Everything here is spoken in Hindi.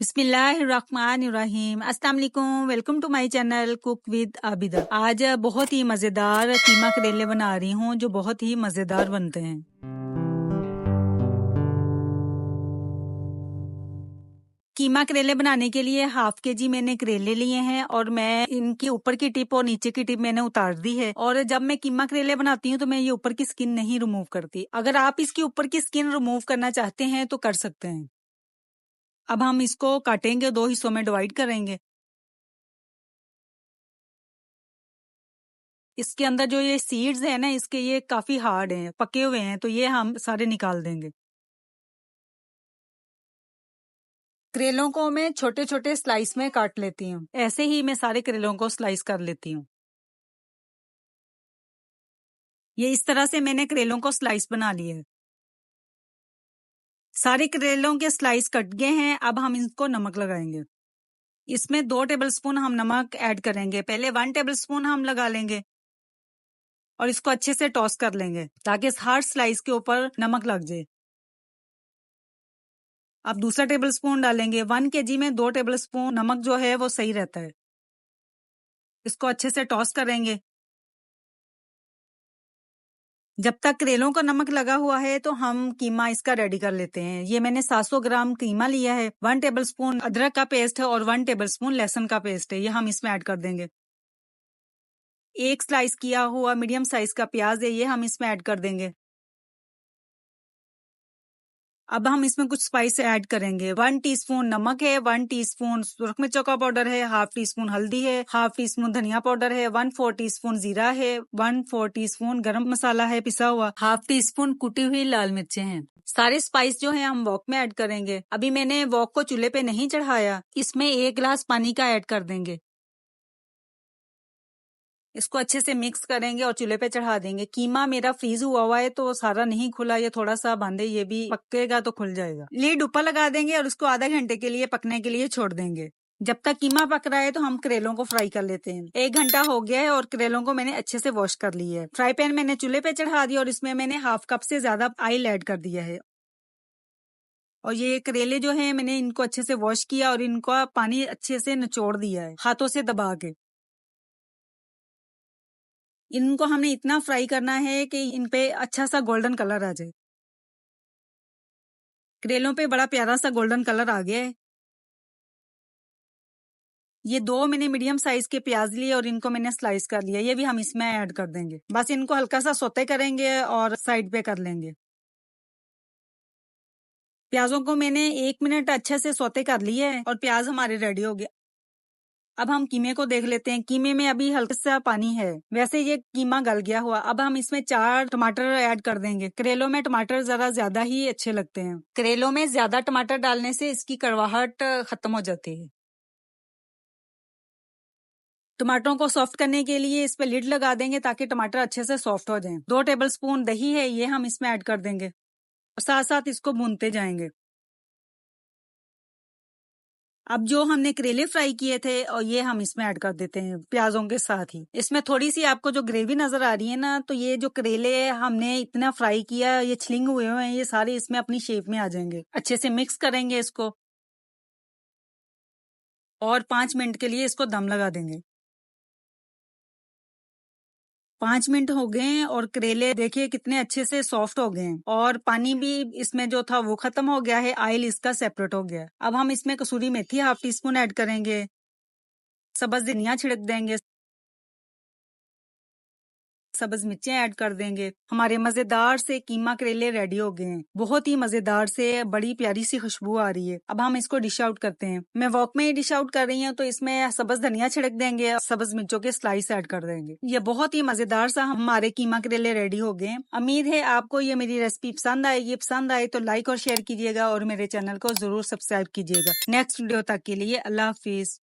बिस्मिल्लाहिर्रहमानिर्रहीम। अस्सलाम वालेकुम। Welcome to my channel cook with Abida. आज बहुत ही मज़ेदार कीमा करेले बना रही हूँ जो बहुत ही मज़ेदार बनते हैं। कीमा करेले बनाने के लिए हाफ केजी मैंने करेले लिए हैं और मैं इनकी ऊपर की टिप और नीचे की टिप मैंने उतार दी है। और जब मैं कीमा करेले बनाती हूँ तो मैं ये ऊपर की स्किन नहीं रिमूव करती। अगर आप इसकी ऊपर की स्किन रिमूव करना चाहते हैं तो कर सकते हैं। अब हम इसको काटेंगे, 2 हिस्सों में डिवाइड करेंगे। इसके अंदर जो ये सीड्स है ना, इसके ये काफी हार्ड हैं, पके हुए हैं, तो ये हम सारे निकाल देंगे। करेलों को मैं छोटे छोटे स्लाइस में काट लेती हूँ। ऐसे ही मैं सारे करेलों को स्लाइस कर लेती हूँ। ये इस तरह से मैंने करेलों को स्लाइस बना लिए है। सारे करेलों के स्लाइस कट गए हैं। अब हम इनको नमक लगाएंगे। इसमें 2 टेबलस्पून हम नमक ऐड करेंगे। पहले 1 टेबलस्पून हम लगा लेंगे और इसको अच्छे से टॉस कर लेंगे ताकि हर स्लाइस के ऊपर नमक लग जाए। अब दूसरा टेबलस्पून डालेंगे। 1 केजी में 2 टेबलस्पून नमक जो है वो सही रहता है। इसको अच्छे से टॉस करेंगे। जब तक करेलों का नमक लगा हुआ है तो हम कीमा इसका रेडी कर लेते हैं। ये मैंने 700 ग्राम कीमा लिया है। 1 टेबलस्पून अदरक का पेस्ट है और 1 टेबलस्पून लहसुन का पेस्ट है। ये हम इसमें ऐड कर देंगे। एक स्लाइस किया हुआ मीडियम साइज का प्याज है, ये हम इसमें ऐड कर देंगे। अब हम इसमें कुछ स्पाइस ऐड करेंगे। 1 टीस्पून नमक है, 1 टीस्पून सुरख मिर्चों का पाउडर है, हाफ टी स्पून हल्दी है, हाफ टी स्पून धनिया पाउडर है, 1/4 टीस्पून जीरा है, 1/4 टीस्पून गरम मसाला है पिसा हुआ, हाफ टी स्पून कुटी हुई लाल मिर्चें हैं। सारे स्पाइस जो है हम वॉक में ऐड करेंगे। अभी मैंने वॉक को चूल्हे पे नहीं चढ़ाया। इसमें 1 गिलास पानी का ऐड कर देंगे। इसको अच्छे से मिक्स करेंगे और चूल्हे पे चढ़ा देंगे। कीमा मेरा फ्रीज हुआ हुआ है तो सारा नहीं खुला, ये थोड़ा सा बांधे, ये भी पकेगा तो खुल जाएगा। लीड ऊपर लगा देंगे और उसको आधा घंटे के लिए पकने के लिए छोड़ देंगे। जब तक कीमा पक रहा है तो हम करेलों को फ्राई कर लेते हैं। 1 घंटा हो गया है और करेलों को मैंने अच्छे से वॉश कर लिया है। फ्राई पैन मैंने चूल्हे पे चढ़ा दिया और इसमें मैंने हाफ कप से ज्यादा ऑयल ऐड कर दिया है। और ये करेले जो है मैंने इनको अच्छे से वॉश किया और इनका पानी अच्छे से निचोड़ दिया है हाथों से दबा के। इनको हमने इतना फ्राई करना है कि इन पे अच्छा सा गोल्डन कलर आ जाए। करेलों पे बड़ा प्यारा सा गोल्डन कलर आ गया है। ये 2 मैंने मीडियम साइज के प्याज लिए और इनको मैंने स्लाइस कर लिया। ये भी हम इसमें ऐड कर देंगे। बस इनको हल्का सा सौते करेंगे और साइड पे कर लेंगे। प्याजों को मैंने 1 मिनट अच्छे से सौते कर लिया है और प्याज हमारे रेडी हो गए। अब हम कीमे को देख लेते हैं। कीमे में अभी हल्का सा पानी है, वैसे ये कीमा गल गया हुआ। अब हम इसमें 4 टमाटर ऐड कर देंगे। करेलों में टमाटर जरा ज्यादा ही अच्छे लगते हैं। करेलों में ज्यादा टमाटर डालने से इसकी कड़वाहट खत्म हो जाती है। टमाटरों को सॉफ्ट करने के लिए इस पे लिड लगा देंगे ताकि टमाटर अच्छे से सॉफ्ट हो जाएं। 2 टेबलस्पून दही है, ये हम इसमें ऐड कर देंगे और साथ साथ इसको भूनते जाएंगे। अब जो हमने करेले फ्राई किए थे और ये हम इसमें ऐड कर देते हैं प्याजों के साथ ही। इसमें थोड़ी सी आपको जो ग्रेवी नजर आ रही है ना, तो ये जो करेले हमने इतना फ्राई किया, ये छलिंग हुए हुए हैं, ये सारे इसमें अपनी शेप में आ जाएंगे। अच्छे से मिक्स करेंगे इसको और 5 मिनट के लिए इसको दम लगा देंगे। 5 मिनट हो गए हैं और करेले देखिए कितने अच्छे से सॉफ्ट हो गए हैं और पानी भी इसमें जो था वो खत्म हो गया है। ऑयल इसका सेपरेट हो गया है। अब हम इसमें कसूरी मेथी हाफ टी स्पून ऐड करेंगे। सब्ज धनिया छिड़क देंगे। सब्ज मिर्चें ऐड कर देंगे। हमारे मजेदार से कीमा करेले रेडी हो गए हैं। बहुत ही मजेदार से बड़ी प्यारी सी खुशबू आ रही है। अब हम इसको डिश आउट करते हैं। मैं वॉक में ही डिश आउट कर रही हूँ तो इसमें सब्ज धनिया छिड़क देंगे और सब्ज मिर्चों के स्लाइस ऐड कर देंगे। ये बहुत ही मजेदार सा हमारे कीमा करेले रेडी हो गए हैं। उम्मीद है आपको ये मेरी रेसिपी पसंद आएगी। पसंद आए तो लाइक और शेयर कीजिएगा और मेरे चैनल को जरूर सब्सक्राइब कीजिएगा। नेक्स्ट वीडियो तक के लिए अल्लाह हाफिज।